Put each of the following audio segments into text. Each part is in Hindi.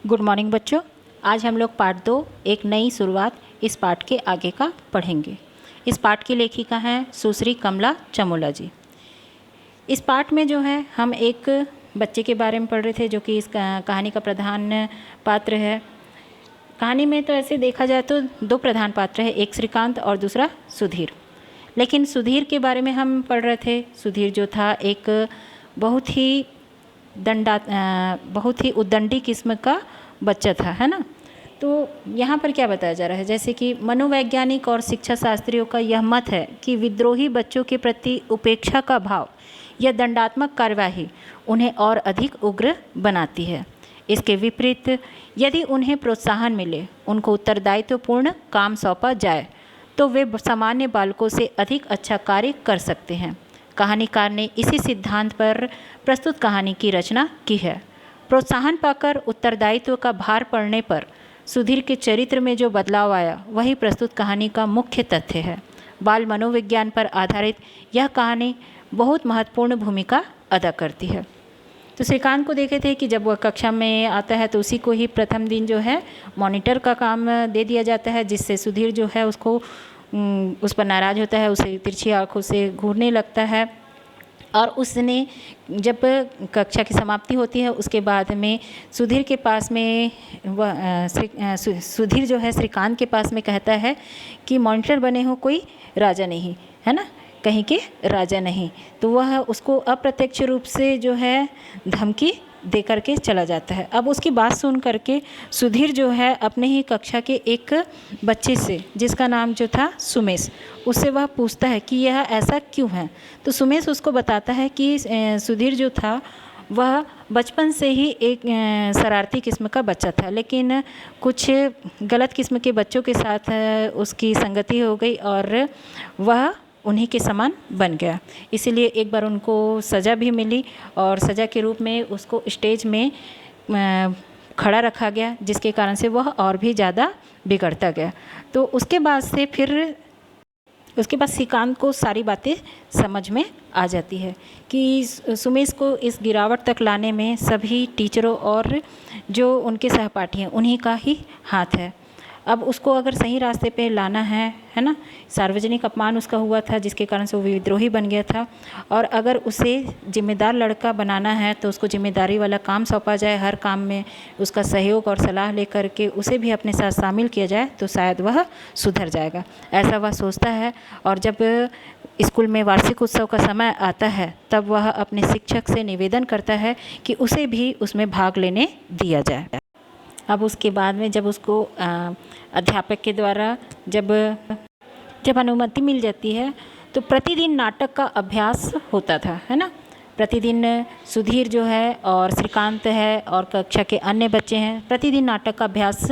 गुड मॉर्निंग बच्चों। आज हम लोग पाठ 2 एक नई शुरुआत इस पाठ के आगे का पढ़ेंगे। इस पाठ की लेखिका हैं सुश्री कमला चमोला जी। इस पाठ में जो है हम एक बच्चे के बारे में पढ़ रहे थे जो कि इस कहानी का प्रधान पात्र है। कहानी में तो ऐसे देखा जाए तो दो प्रधान पात्र है, एक श्रीकांत और दूसरा सुधीर। लेकिन सुधीर के बारे में हम पढ़ रहे थे। सुधीर जो था एक बहुत ही उद्दंडी किस्म का बच्चा था, है ना। तो यहाँ पर क्या बताया जा रहा है, जैसे कि मनोवैज्ञानिक और शिक्षा शास्त्रियों का यह मत है कि विद्रोही बच्चों के प्रति उपेक्षा का भाव या दंडात्मक कार्यवाही उन्हें और अधिक उग्र बनाती है। इसके विपरीत यदि उन्हें प्रोत्साहन मिले, उनको उत्तरदायित्वपूर्ण काम सौंपा जाए तो वे सामान्य बालकों से अधिक अच्छा कार्य कर सकते हैं। कहानीकार ने इसी सिद्धांत पर प्रस्तुत कहानी की रचना की है। प्रोत्साहन पाकर उत्तरदायित्व का भार पड़ने पर सुधीर के चरित्र में जो बदलाव आया वही प्रस्तुत कहानी का मुख्य तथ्य है। बाल मनोविज्ञान पर आधारित यह कहानी बहुत महत्वपूर्ण भूमिका अदा करती है। तो श्रीकांत को देखे थे कि जब वह कक्षा में आता है तो उसी को ही प्रथम दिन जो है मॉनिटर का काम दे दिया जाता है, जिससे सुधीर जो है उसको उस पर नाराज़ होता है, उसे तिरछी आंखों से घूरने लगता है। और उसने जब कक्षा की समाप्ति होती है उसके बाद में सुधीर के पास में सुधीर जो है श्रीकांत के पास में कहता है कि मॉनिटर बने हो कोई राजा नहीं, है ना, कहीं के राजा नहीं। तो वह उसको अप्रत्यक्ष रूप से जो है धमकी दे करके चला जाता है। अब उसकी बात सुन करके सुधीर जो है अपने ही कक्षा के एक बच्चे से, जिसका नाम जो था सुमेश, उससे वह पूछता है कि यह ऐसा क्यों है। तो सुमेश उसको बताता है कि सुधीर जो था वह बचपन से ही एक शरारती किस्म का बच्चा था, लेकिन कुछ गलत किस्म के बच्चों के साथ उसकी संगति हो गई और वह उन्हीं के समान बन गया। इसीलिए एक बार उनको सज़ा भी मिली और सज़ा के रूप में उसको स्टेज में खड़ा रखा गया, जिसके कारण से वह और भी ज़्यादा बिगड़ता गया। तो उसके बाद श्रीकांत को सारी बातें समझ में आ जाती है कि सुमेश को इस गिरावट तक लाने में सभी टीचरों और जो उनके सहपाठी हैं उन्हीं का ही हाथ है। अब उसको अगर सही रास्ते पे लाना है ना। सार्वजनिक अपमान उसका हुआ था जिसके कारण से वो विद्रोही बन गया था, और अगर उसे जिम्मेदार लड़का बनाना है तो उसको जिम्मेदारी वाला काम सौंपा जाए, हर काम में उसका सहयोग और सलाह लेकर के उसे भी अपने साथ शामिल किया जाए तो शायद वह सुधर जाएगा, ऐसा वह सोचता है। और जब स्कूल में वार्षिक उत्सव का समय आता है तब वह अपने शिक्षक से निवेदन करता है कि उसे भी उसमें भाग लेने दिया जाए। अब उसके बाद में जब उसको अध्यापक के द्वारा जब अनुमति मिल जाती है तो प्रतिदिन नाटक का अभ्यास होता था, है ना। प्रतिदिन सुधीर जो है और श्रीकांत है और कक्षा के अन्य बच्चे हैं प्रतिदिन नाटक का अभ्यास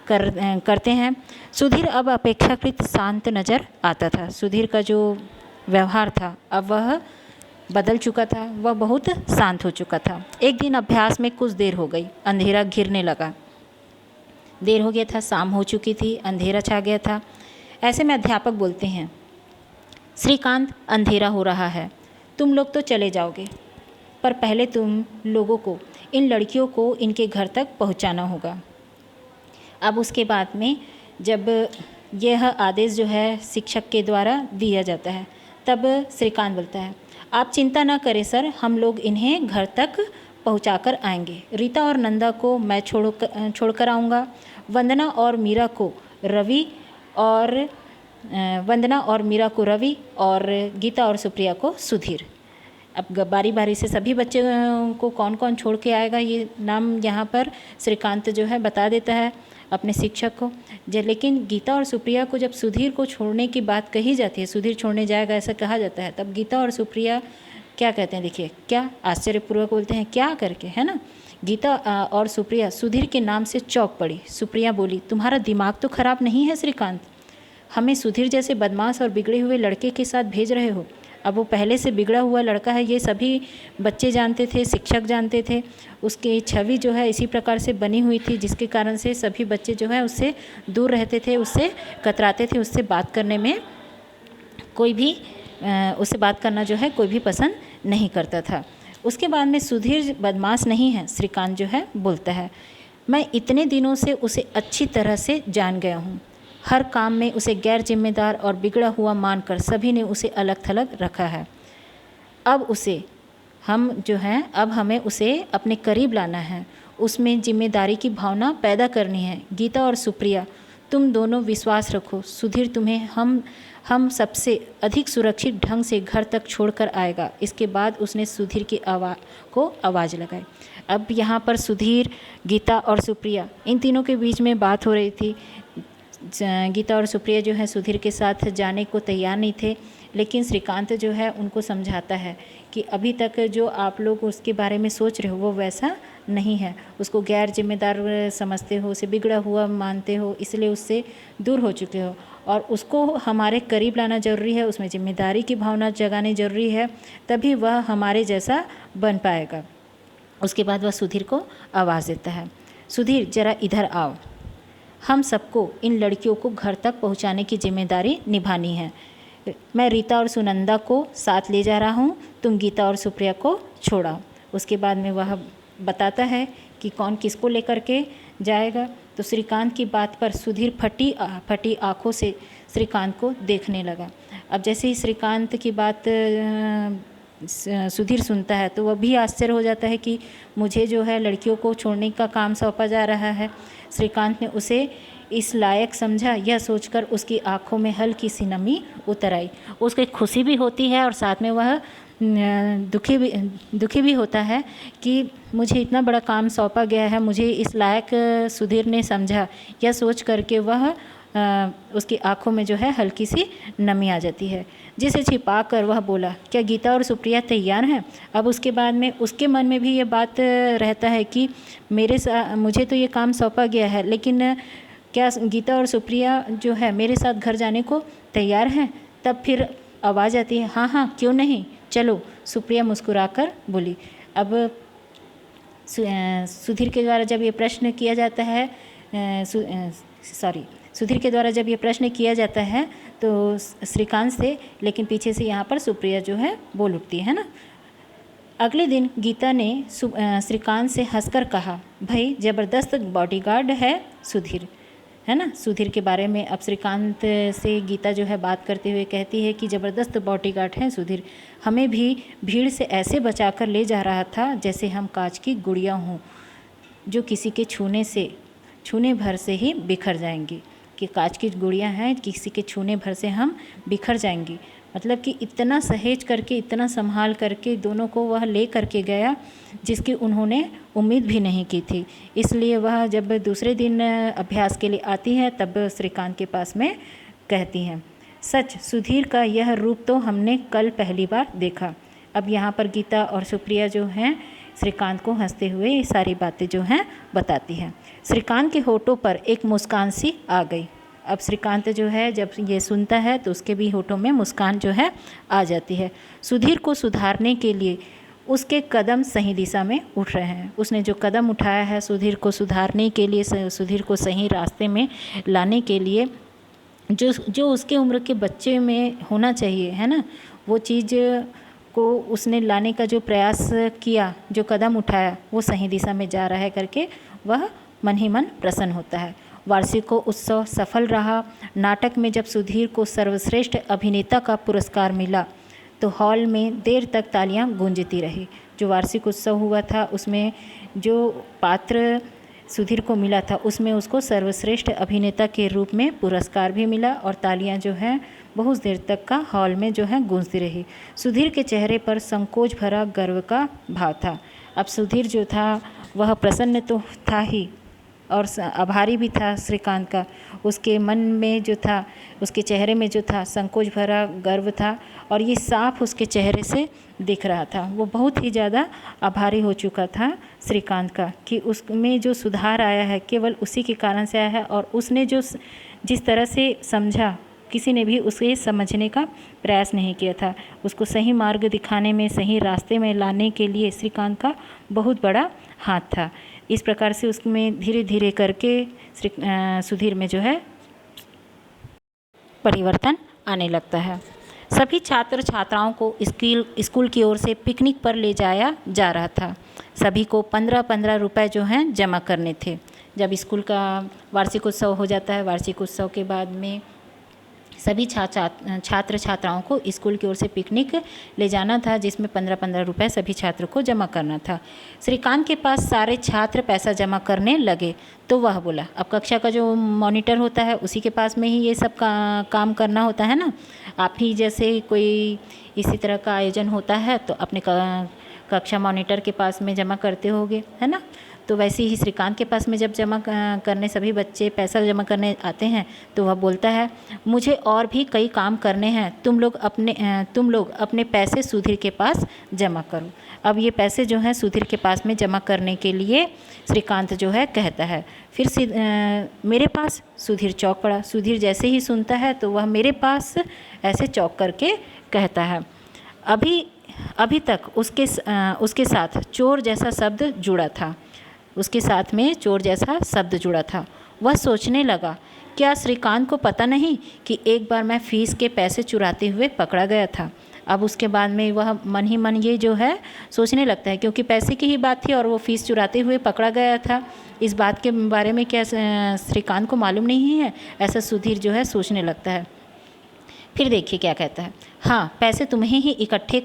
करते हैं। सुधीर अब अपेक्षाकृत शांत नज़र आता था। सुधीर का जो व्यवहार था अब वह बदल चुका था, वह बहुत शांत हो चुका था। एक दिन अभ्यास में कुछ देर हो गई, अंधेरा घिरने लगा। देर हो गया था, शाम हो चुकी थी, अंधेरा छा गया था। ऐसे में अध्यापक बोलते हैं, श्रीकांत अंधेरा हो रहा है, तुम लोग तो चले जाओगे, पर पहले तुम लोगों को इन लड़कियों को इनके घर तक पहुंचाना होगा। अब उसके बाद में जब यह आदेश जो है शिक्षक के द्वारा दिया जाता है तब श्रीकांत बोलता है, आप चिंता ना करें सर, हम लोग इन्हें घर तक पहुंचाकर आएंगे। रीता और नंदा को मैं छोड़कर आऊँगा। वंदना और मीरा को रवि और गीता और सुप्रिया को सुधीर। अब बारी बारी से सभी बच्चों को कौन कौन छोड़ के आएगा ये नाम यहाँ पर श्रीकांत जो है बता देता है अपने शिक्षक को। लेकिन गीता और सुप्रिया को जब सुधीर को छोड़ने की बात कही जाती है, सुधीर छोड़ने जाएगा ऐसा कहा जाता है, तब गीता और सुप्रिया क्या कहते हैं, देखिए क्या आश्चर्यपूर्वक बोलते हैं, क्या करके, है ना। गीता और सुप्रिया सुधीर के नाम से चौंक पड़ी। सुप्रिया बोली, तुम्हारा दिमाग तो खराब नहीं है श्रीकांत, हमें सुधीर जैसे बदमाश और बिगड़े हुए लड़के के साथ भेज रहे हो। अब वो पहले से बिगड़ा हुआ लड़का है, ये सभी बच्चे जानते थे, शिक्षक जानते थे। उसकी छवि जो है इसी प्रकार से बनी हुई थी जिसके कारण से सभी बच्चे जो है उससे दूर रहते थे, उससे कतराते थे, उससे बात करने में उससे बात करना जो है कोई भी पसंद नहीं करता था। उसके बाद में सुधीर बदमाश नहीं है, श्रीकांत जो है बोलता है। मैं इतने दिनों से उसे अच्छी तरह से जान गया हूँ। हर काम में उसे गैर जिम्मेदार और बिगड़ा हुआ मानकर सभी ने उसे अलग थलग रखा है। अब हमें उसे अपने करीब लाना है, उसमें जिम्मेदारी की भावना पैदा करनी है। गीता और सुप्रिया, तुम दोनों विश्वास रखो, सुधीर तुम्हें हम सबसे अधिक सुरक्षित ढंग से घर तक छोड़कर आएगा। इसके बाद उसने सुधीर की आवाज़ लगाई। अब यहाँ पर सुधीर, गीता और सुप्रिया, इन तीनों के बीच में बात हो रही थी। गीता और सुप्रिया जो है सुधीर के साथ जाने को तैयार नहीं थे, लेकिन श्रीकांत जो है उनको समझाता है कि अभी तक जो आप लोग उसके बारे में सोच रहे हो वो वैसा नहीं है। उसको गैर जिम्मेदार समझते हो, उसे बिगड़ा हुआ मानते हो, इसलिए उससे दूर हो चुके हो और उसको हमारे करीब लाना ज़रूरी है, उसमें जिम्मेदारी की भावना जगानी ज़रूरी है, तभी वह हमारे जैसा बन पाएगा। उसके बाद वह सुधीर को आवाज़ देता है, सुधीर ज़रा इधर आओ, हम सबको इन लड़कियों को घर तक पहुंचाने की जिम्मेदारी निभानी है। मैं रीता और सुनंदा को साथ ले जा रहा हूं, तुम गीता और सुप्रिया को छोड़ाओ। उसके बाद में वह बताता है कि कौन किसको लेकर के जाएगा। तो श्रीकांत की बात पर सुधीर फटी आँखों से श्रीकांत को देखने लगा। अब जैसे ही श्रीकांत की बात सुधीर सुनता है तो वह भी आश्चर्य हो जाता है कि मुझे जो है लड़कियों को छोड़ने का काम सौंपा जा रहा है। श्रीकांत ने उसे इस लायक समझा, यह सोचकर उसकी आंखों में हल्की सी नमी उतर आई। उसको खुशी भी होती है और साथ में वह दुखी भी होता है कि मुझे इतना बड़ा काम सौंपा गया है, मुझे इस लायक सुधीर ने समझा। यह सोच करके वह उसकी आंखों में जो है हल्की सी नमी आ जाती है, जिसे छिपा कर वह बोला, क्या गीता और सुप्रिया तैयार हैं? अब उसके बाद में उसके मन में भी ये बात रहता है कि मुझे तो ये काम सौंपा गया है, लेकिन क्या गीता और सुप्रिया जो है मेरे साथ घर जाने को तैयार हैं? तब फिर आवाज़ आती है, हाँ हाँ क्यों नहीं, चलो। सुप्रिया मुस्कुराकर बोली। अब सुधीर के द्वारा जब ये प्रश्न किया जाता है सुधीर के द्वारा जब ये प्रश्न किया जाता है तो श्रीकांत से, लेकिन पीछे से यहाँ पर सुप्रिया जो है बोल उठती है ना। अगले दिन गीता ने श्रीकांत से हंसकर कहा, भाई ज़बरदस्त बॉडीगार्ड है सुधीर, है ना। सुधीर के बारे में अब श्रीकांत से गीता जो है बात करते हुए कहती है कि ज़बरदस्त बॉडीगार्ड है सुधीर, हमें भी भीड़ से ऐसे बचाकर ले जा रहा था जैसे हम कांच की गुड़िया हों जो किसी के छूने भर से ही बिखर जाएंगी। कि कांच की गुड़िया हैं, किसी के छूने भर से हम बिखर जाएंगी। मतलब कि इतना सहेज करके, इतना संभाल करके दोनों को वह ले करके गया जिसकी उन्होंने उम्मीद भी नहीं की थी। इसलिए वह जब दूसरे दिन अभ्यास के लिए आती है तब श्रीकांत के पास में कहती हैं, सच सुधीर का यह रूप तो हमने कल पहली बार देखा। अब यहाँ पर गीता और सुप्रिया जो हैं श्रीकांत को हंसते हुए ये सारी बातें जो हैं बताती हैं। श्रीकांत के होठों पर एक मुस्कान सी आ गई। अब श्रीकांत जो है जब ये सुनता है तो उसके भी होठों में मुस्कान जो है आ जाती है। सुधीर को सुधारने के लिए उसके कदम सही दिशा में उठ रहे हैं। उसने जो कदम उठाया है सुधीर को सुधारने के लिए, सुधीर को सही रास्ते में लाने के लिए, जो उसके उम्र के बच्चे में होना चाहिए, है ना, वो चीज़ को उसने लाने का जो प्रयास किया, जो कदम उठाया, वो सही दिशा में जा रहा है करके वह मन ही मन प्रसन्न होता है। वार्षिकोत्सव सफल रहा। नाटक में जब सुधीर को सर्वश्रेष्ठ अभिनेता का पुरस्कार मिला तो हॉल में देर तक तालियां गूंजती रही। जो वार्षिक उत्सव हुआ था उसमें जो पात्र सुधीर को मिला था उसमें उसको सर्वश्रेष्ठ अभिनेता के रूप में पुरस्कार भी मिला और तालियां जो हैं बहुत देर तक का हॉल में जो है गूंजती रही। सुधीर के चेहरे पर संकोच भरा गर्व का भाव था। अब सुधीर जो था वह प्रसन्न तो था ही और आभारी भी था श्रीकांत का। उसके मन में जो था, उसके चेहरे में जो था संकोच भरा गर्व था और ये साफ उसके चेहरे से दिख रहा था। वो बहुत ही ज़्यादा आभारी हो चुका था श्रीकांत का कि उसमें जो सुधार आया है केवल उसी के कारण से आया है और उसने जो जिस तरह से समझा किसी ने भी उसे समझने का प्रयास नहीं किया था। उसको सही मार्ग दिखाने में, सही रास्ते में लाने के लिए श्रीकांत का बहुत बड़ा हाथ था। इस प्रकार से उसमें धीरे धीरे करके सुधीर में जो है परिवर्तन आने लगता है। सभी छात्र छात्राओं को स्कूल की ओर से पिकनिक पर ले जाया जा रहा था। सभी को 15-15 रुपए जो हैं जमा करने थे। जब स्कूल का वार्षिक उत्सव हो जाता है, वार्षिक उत्सव के बाद में सभी छात्र छात्राओं को स्कूल की ओर से पिकनिक ले जाना था, जिसमें 15-15 रुपये सभी छात्रों को जमा करना था। श्रीकांत के पास सारे छात्र पैसा जमा करने लगे तो वह बोला, अब कक्षा का जो मॉनिटर होता है उसी के पास में ही ये सब काम करना होता है ना। आप ही जैसे कोई इसी तरह का आयोजन होता है तो अपने कक्षा मॉनिटर के पास में जमा करते होगे, है ना। तो वैसे ही श्रीकांत के पास में जब जमा करने सभी बच्चे पैसा जमा करने आते हैं तो वह बोलता है, मुझे और भी कई काम करने हैं, तुम लोग अपने पैसे सुधीर के पास जमा करो। अब ये पैसे जो हैं सुधीर के पास में जमा करने के लिए श्रीकांत जो है कहता है, फिर मेरे पास। सुधीर चौंक पड़ा। सुधीर जैसे ही सुनता है तो वह मेरे पास ऐसे चौंक करके कहता है। अभी तक उसके साथ चोर जैसा शब्द जुड़ा था, उसके साथ में चोर जैसा शब्द जुड़ा था। वह सोचने लगा, क्या श्रीकांत को पता नहीं कि एक बार मैं फीस के पैसे चुराते हुए पकड़ा गया था। अब उसके बाद में वह मन ही मन ये जो है सोचने लगता है, क्योंकि पैसे की ही बात थी और वो फीस चुराते हुए पकड़ा गया था। इस बात के बारे में क्या श्रीकांत को मालूम नहीं है, ऐसा सुधीर जो है सोचने लगता है। फिर देखिए क्या कहता है। हाँ, पैसे तुम्हें ही इकट्ठे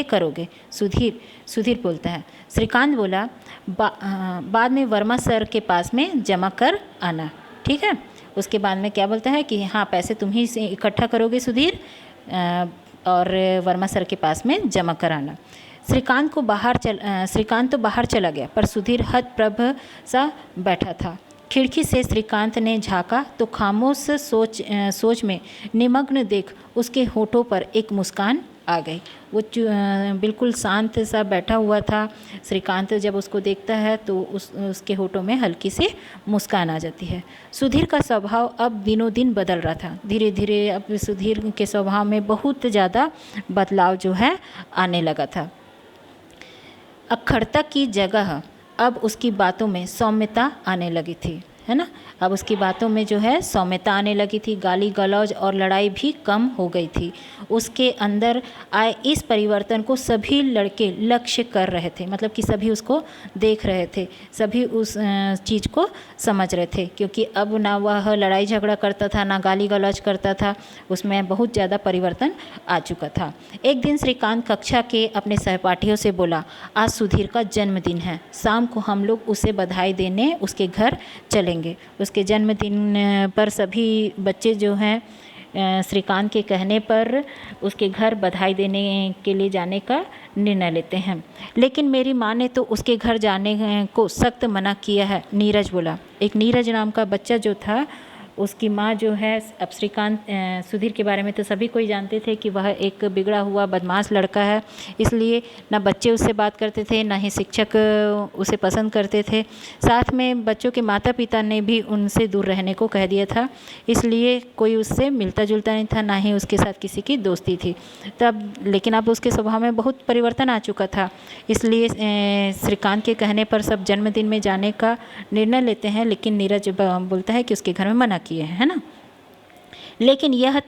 करोगे सुधीर बोलता है। श्रीकांत बोला, बाद में वर्मा सर के पास में जमा कर आना, ठीक है। उसके बाद में क्या बोलता है कि हाँ, पैसे तुम ही से इकट्ठा करोगे सुधीर, और वर्मा सर के पास में जमा कराना। श्रीकांत तो बाहर चला गया, पर सुधीर हतप्रभ सा बैठा था। खिड़की से श्रीकांत ने झाँका तो खामोश सोच में निमग्न देख उसके होठों पर एक मुस्कान आ गई। वो बिल्कुल शांत सा बैठा हुआ था। श्रीकांत जब उसको देखता है तो उसके होठों में हल्की सी मुस्कान आ जाती है। सुधीर का स्वभाव अब दिनों दिन बदल रहा था। धीरे धीरे अब सुधीर के स्वभाव में बहुत ज़्यादा बदलाव जो है आने लगा था। अक्खड़ता की जगह अब उसकी बातों में सौम्यता आने लगी थी, है ना। अब उसकी बातों में जो है सौम्यता आने लगी थी। गाली गलौज और लड़ाई भी कम हो गई थी। उसके अंदर आए इस परिवर्तन को सभी लड़के लक्ष्य कर रहे थे, मतलब कि सभी उसको देख रहे थे, सभी उस चीज़ को समझ रहे थे, क्योंकि अब ना वह लड़ाई झगड़ा करता था, ना गाली गलौज करता था, उसमें बहुत ज़्यादा परिवर्तन आ चुका था। एक दिन श्रीकांत कक्षा के अपने सहपाठियों से बोला, आज सुधीर का जन्मदिन है, शाम को हम लोग उसे बधाई देने उसके घर चलेंगे। उसके जन्मदिन पर सभी बच्चे जो हैं श्रीकांत के कहने पर उसके घर बधाई देने के लिए जाने का निर्णय लेते हैं। लेकिन मेरी माँ ने तो उसके घर जाने को सख्त मना किया है, नीरज बोला। एक नीरज नाम का बच्चा जो था, उसकी माँ जो है, अब श्रीकांत सुधीर के बारे में तो सभी कोई जानते थे कि वह एक बिगड़ा हुआ बदमाश लड़का है, इसलिए ना बच्चे उससे बात करते थे, ना ही शिक्षक उसे पसंद करते थे। साथ में बच्चों के माता पिता ने भी उनसे दूर रहने को कह दिया था, इसलिए कोई उससे मिलता जुलता नहीं था, ना ही उसके साथ किसी की दोस्ती थी तब। लेकिन अब उसके स्वभाव में बहुत परिवर्तन आ चुका था, इसलिए श्रीकांत के कहने पर सब जन्मदिन में जाने का निर्णय लेते हैं। लेकिन नीरज बोलता है कि उसके घर में मना किए हैं, है ना। लेकिन यह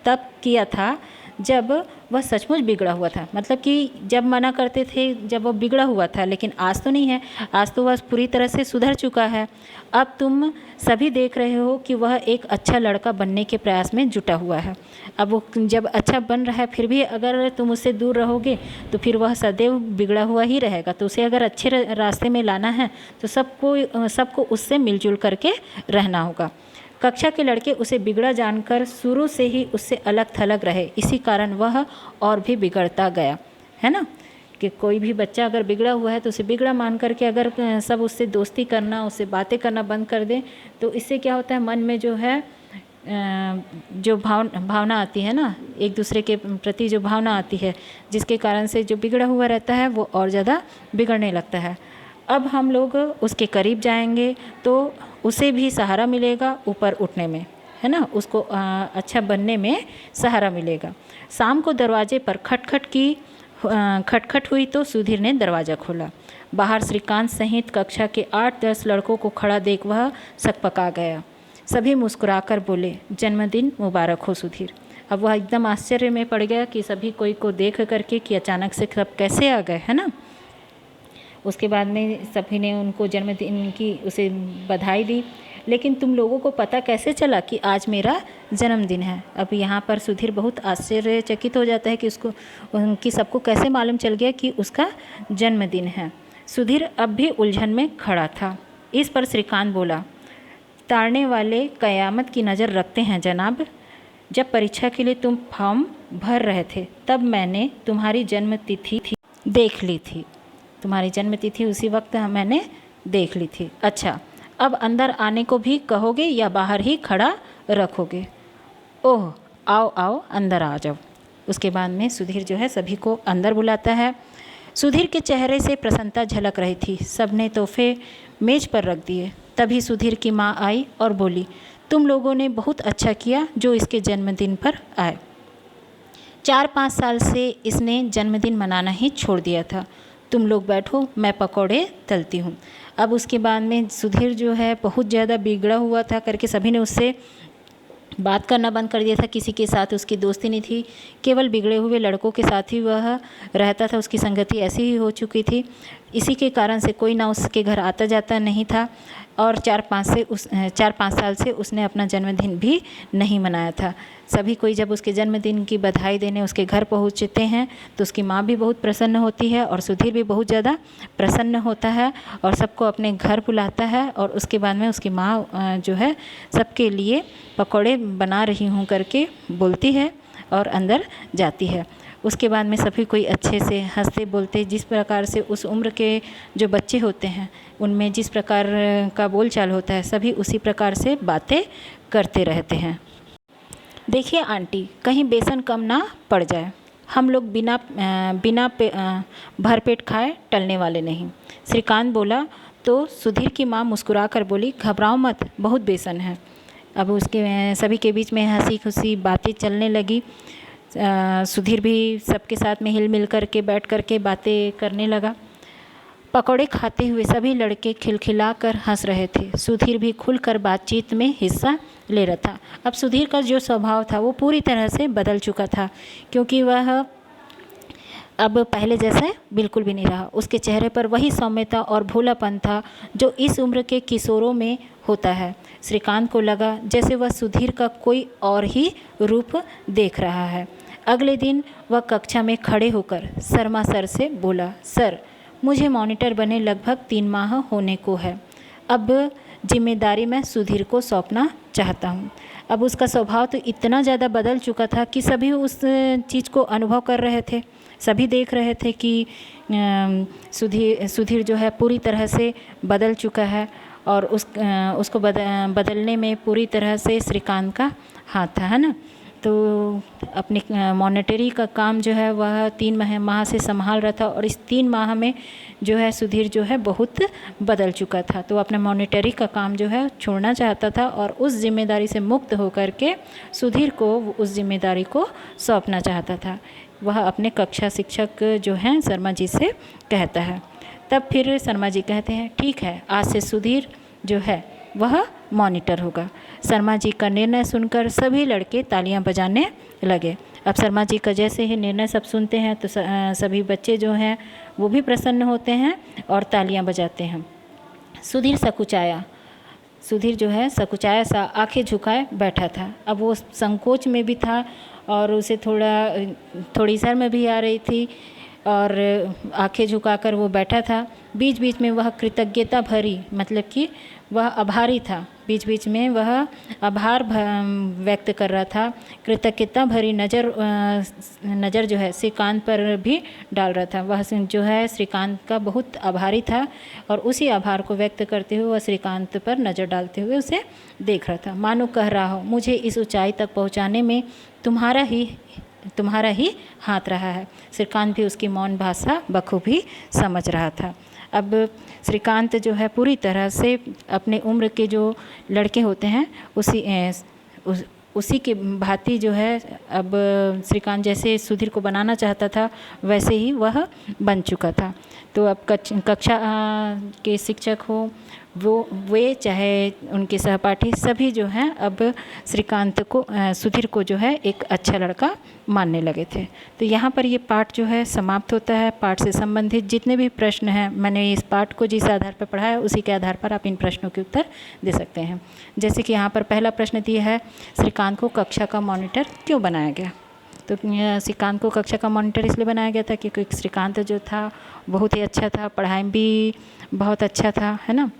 तब किया था जब वह सचमुच बिगड़ा हुआ था, मतलब कि जब मना करते थे जब वह बिगड़ा हुआ था, लेकिन आज तो नहीं है, आज तो वह पूरी तरह से सुधर चुका है। अब तुम सभी देख रहे हो कि वह एक अच्छा लड़का बनने के प्रयास में जुटा हुआ है। अब वो जब अच्छा बन रहा है, फिर भी अगर तुम उससे दूर रहोगे तो फिर वह सदैव बिगड़ा हुआ ही रहेगा। तो उसे अगर अच्छे रास्ते में लाना है तो सबको उससे मिलजुल करके रहना होगा। कक्षा के लड़के उसे बिगड़ा जानकर शुरू से ही उससे अलग थलग रहे, इसी कारण वह और भी बिगड़ता गया, है ना। कि कोई भी बच्चा अगर बिगड़ा हुआ है तो उसे बिगड़ा मान करके अगर सब उससे दोस्ती करना, उससे बातें करना बंद कर दें तो इससे क्या होता है, मन में जो है जो भावना आती है ना, एक दूसरे के प्रति जो भावना आती है, जिसके कारण से जो बिगड़ा हुआ रहता है वो और ज़्यादा बिगड़ने लगता है। अब हम लोग उसके करीब जाएंगे तो उसे भी सहारा मिलेगा ऊपर उठने में, है ना, उसको अच्छा बनने में सहारा मिलेगा। शाम को दरवाजे पर खटखट हुई तो सुधीर ने दरवाज़ा खोला। बाहर श्रीकांत सहित कक्षा के 8-10 लड़कों को खड़ा देख वह सकपका गया। सभी मुस्कुराकर बोले, जन्मदिन मुबारक हो सुधीर। अब वह एकदम आश्चर्य में पड़ गया कि सभी कोई को देख करके कि अचानक से सब कैसे आ गए, है ना। उसके बाद में सभी ने उनको जन्मदिन की उसे बधाई दी। लेकिन तुम लोगों को पता कैसे चला कि आज मेरा जन्मदिन है? अब यहाँ पर सुधीर बहुत आश्चर्यचकित हो जाता है कि उसको कि सबको कैसे मालूम चल गया कि उसका जन्मदिन है। सुधीर अब भी उलझन में खड़ा था। इस पर श्रीकांत बोला, ताड़ने वाले कयामत की नज़र रखते हैं जनाब। जब परीक्षा के लिए तुम फॉर्म भर रहे थे तब मैंने तुम्हारी जन्म तिथि देख ली थी। तुम्हारी जन्म तिथि उसी वक्त मैंने देख ली थी। अच्छा, अब अंदर आने को भी कहोगे या बाहर ही खड़ा रखोगे? ओह, आओ आओ, अंदर आ जाओ। उसके बाद में सुधीर जो है सभी को अंदर बुलाता है। सुधीर के चेहरे से प्रसन्नता झलक रही थी। सबने तोहफे मेज पर रख दिए। तभी सुधीर की माँ आई और बोली, तुम लोगों ने बहुत अच्छा किया जो इसके जन्मदिन पर आए। 4-5 साल से इसने जन्मदिन मनाना ही छोड़ दिया था। तुम लोग बैठो, मैं पकौड़े तलती हूँ। अब उसके बाद में सुधीर जो है बहुत ज़्यादा बिगड़ा हुआ था करके सभी ने उससे बात करना बंद कर दिया था। किसी के साथ उसकी दोस्ती नहीं थी, केवल बिगड़े हुए लड़कों के साथ ही वह रहता था। उसकी संगति ऐसी ही हो चुकी थी। इसी के कारण से कोई ना उसके घर आता जाता नहीं था और 4-5 साल से उसने अपना जन्मदिन भी नहीं मनाया था। सभी कोई जब उसके जन्मदिन की बधाई देने उसके घर पहुंचते हैं तो उसकी माँ भी बहुत प्रसन्न होती है और सुधीर भी बहुत ज़्यादा प्रसन्न होता है और सबको अपने घर बुलाता है। और उसके बाद में उसकी माँ जो है सबके लिए पकौड़े बना रही हूँ करके बोलती है और अंदर जाती है। उसके बाद में सभी कोई अच्छे से हंसते बोलते, जिस प्रकार से उस उम्र के जो बच्चे होते हैं उनमें जिस प्रकार का बोलचाल होता है सभी उसी प्रकार से बातें करते रहते हैं। देखिए आंटी, कहीं बेसन कम ना पड़ जाए। हम लोग बिना भरपेट खाए टलने वाले नहीं। श्रीकांत बोला तो सुधीर की माँ मुस्कुरा कर बोली, घबराओ मत, बहुत बेसन है। अब उसके सभी के बीच में हंसी खुशी बातें चलने लगी। सुधीर भी सबके साथ में हिल मिल करके बैठ करके बातें करने लगा। पकौड़े खाते हुए सभी लड़के खिलखिलाकर हंस रहे थे। सुधीर भी खुलकर बातचीत में हिस्सा ले रहा था। अब सुधीर का जो स्वभाव था वो पूरी तरह से बदल चुका था, क्योंकि वह अब पहले जैसे बिल्कुल भी नहीं रहा। उसके चेहरे पर वही सौम्यता और भोलापन था जो इस उम्र के किशोरों में होता है। श्रीकांत को लगा जैसे वह सुधीर का कोई और ही रूप देख रहा है। अगले दिन वह कक्षा में खड़े होकर शर्मा सर से बोला, सर, मुझे मॉनिटर बने लगभग 3 माह होने को है। अब जिम्मेदारी मैं सुधीर को सौंपना चाहता हूँ। अब उसका स्वभाव तो इतना ज़्यादा बदल चुका था कि सभी उस चीज़ को अनुभव कर रहे थे। सभी देख रहे थे कि सुधीर जो है पूरी तरह से बदल चुका है और उसको बदलने में पूरी तरह से श्रीकांत का हाथ था, है ना। तो अपने मॉनेटरी का काम जो है वह 3 माह से संभाल रहा था और इस 3 माह में जो है सुधीर जो है बहुत बदल चुका था। तो अपने मॉनेटरी का काम जो है छोड़ना चाहता था और उस जिम्मेदारी से मुक्त होकर के सुधीर को उस जिम्मेदारी को सौंपना चाहता था। वह अपने कक्षा शिक्षक जो हैं शर्मा जी से कहता है। तब फिर शर्मा जी कहते हैं, ठीक है, आज से सुधीर जो है वह मॉनिटर होगा। शर्मा जी का निर्णय सुनकर सभी लड़के तालियां बजाने लगे। अब शर्मा जी का जैसे ही निर्णय सब सुनते हैं तो सभी बच्चे जो हैं वो भी प्रसन्न होते हैं और तालियां बजाते हैं। सुधीर जो है सकुचाया सा आंखें झुकाए बैठा था। अब वो संकोच में भी था और उसे थोड़ी शर्म भी आ रही थी और आंखें झुकाकर वो बैठा था। बीच बीच में वह कृतज्ञता भरी, मतलब कि वह आभारी था, बीच बीच में वह आभार व्यक्त कर रहा था। कृतज्ञता भरी नज़र जो है श्रीकांत पर भी डाल रहा था। वह जो है श्रीकांत का बहुत आभारी था और उसी आभार को व्यक्त करते हुए वह श्रीकांत पर नज़र डालते हुए उसे देख रहा था। मानो कह रहा हो, मुझे इस ऊंचाई तक पहुंचाने में तुम्हारा ही हाथ रहा है। श्रीकांत भी उसकी मौन भाषा बखूबी समझ रहा था। अब श्रीकांत जो है पूरी तरह से अपने उम्र के जो लड़के होते हैं उसी के भांति जो है अब श्रीकांत जैसे सुधीर को बनाना चाहता था वैसे ही वह बन चुका था। तो अब कक्षा के शिक्षक हो वे चाहे उनके सहपाठी सभी जो हैं अब श्रीकांत को सुधीर को जो है एक अच्छा लड़का मानने लगे थे। तो यहाँ पर ये पाठ जो है समाप्त होता है। पाठ से संबंधित जितने भी प्रश्न हैं, मैंने इस पाठ को जिस आधार पर पढ़ा है उसी के आधार पर आप इन प्रश्नों के उत्तर दे सकते हैं। जैसे कि यहाँ पर पहला प्रश्न दिया है, श्रीकांत को कक्षा का मॉनिटर क्यों बनाया गया? तो श्रीकांत को कक्षा का मॉनिटर इसलिए बनाया गया था क्योंकि श्रीकांत जो था बहुत ही अच्छा था, पढ़ाई में भी बहुत अच्छा था, है ना,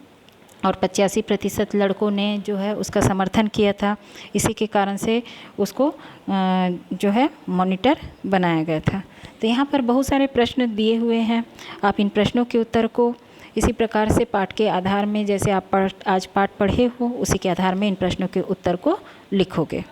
और 85% लड़कों ने जो है उसका समर्थन किया था। इसी के कारण से उसको जो है मॉनिटर बनाया गया था। तो यहाँ पर बहुत सारे प्रश्न दिए हुए हैं। आप इन प्रश्नों के उत्तर को इसी प्रकार से पाठ के आधार में, जैसे आप आज पाठ पढ़े हो, उसी के आधार में इन प्रश्नों के उत्तर को लिखोगे।